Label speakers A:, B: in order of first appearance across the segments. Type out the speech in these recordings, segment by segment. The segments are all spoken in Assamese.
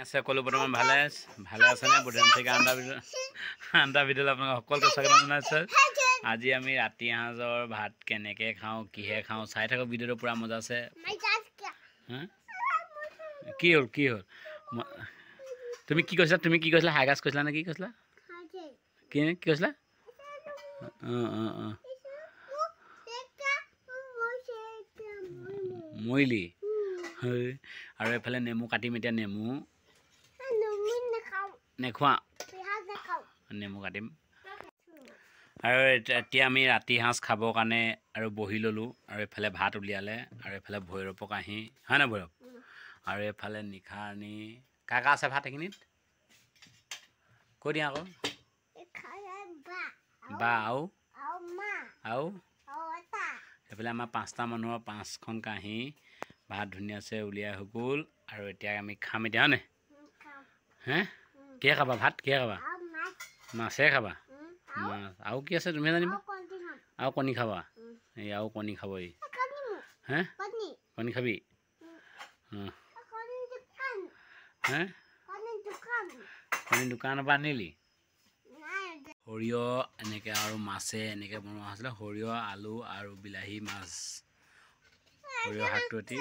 A: আছে সকলো বৰ্তমান ভালে আছে নে বুধান থেকে আন্দা ভিডিঅ'ত আপোনালোক সকলোকে স্বাগতম জনাইছোঁ। আজি আমি ৰাতি সাঁজৰ ভাত কেনেকৈ খাওঁ কিহে খাওঁ চাই থাকক, ভিডিঅ'টো পূৰা মজা আছে। কি হ'ল তুমি কি কৈছিলা হাই গাছ কৈছিলা নে কি কৈছিলা? কি কৈছিলা? মৰিলি আৰু এইফালে নেমু কাটিম। এতিয়া নেমু নেখোৱা, নেমু কাটিম। আৰু এতিয়া আমি ৰাতি সাঁজ খাবৰ কাৰণে আৰু বহি ল'লোঁ। আৰু এইফালে ভাত উলিয়ালে আৰু এইফালে ভৈৰৱক আহি হয় নাই ভৈৰৱ, আৰু এইফালে নিশা আনি কাকা আছে ভাত এইখিনিত কৈ দিয়া আকৌ বা আৰু এইফালে আমাৰ 5টা মানুহৰ 5খন কাঁহী ভাত ধুনীয়াছে উলিয়াই হৈ গ'ল। আৰু এতিয়া আমি খাম এতিয়া হয়নে? কিহে খাবা ভাত? কিহে খাবা? মাছে খাবা? মাছ আৰু কি আছে তুমি জানিবা? আৰু কণী খাবা? এই আৰু কণী খাব এই কণী খাবি? কণী দোকানৰ পৰা আনিলি? সৰিয়হ এনেকৈ আৰু মাছে এনেকৈ বনোৱা হৈছিলে। সৰিয়হ আলু আৰু বিলাহী মাছ, সৰিয়হ শাকটো এটি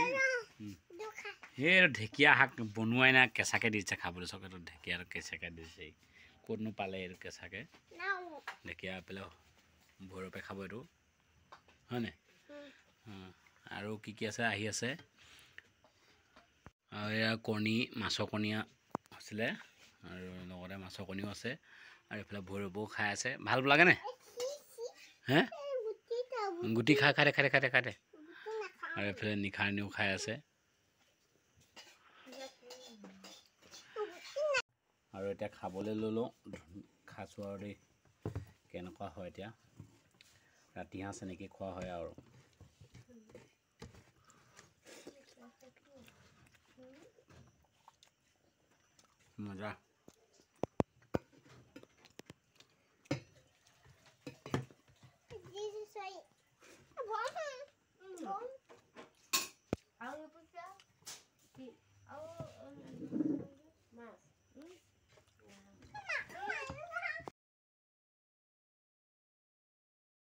A: এই ঢেকীয়া শাক বনোৱাই নাই, কেঁচাকৈ দিছে খাবলৈ। চকেটো ঢেকীয়াটো কেঁচাকৈ দিছে, ক'তনো পালে এইটো কেঁচাকৈ ঢেকীয়া পেলাই ভৈৰৱে খাব এইটো হয়নে? আৰু কি আছে আহি আছে। আৰু এয়া কণী, মাছৰ কণী আছিলে আৰু লগতে মাছৰ কণীও আছে। আৰু এইফালে ভৈৰৱো খাই আছে। ভাল লাগেনে? গুটি খাই দে আৰু এইফালে নিশাৰণিও খাই আছে। আৰু এতিয়া খাবলৈ ল'লোঁ। খাইছোঁ আৰু দেই কেনেকুৱা হয়। এতিয়া ৰাতি সাঁজ এনেকৈ খোৱা হয় আৰু মজা।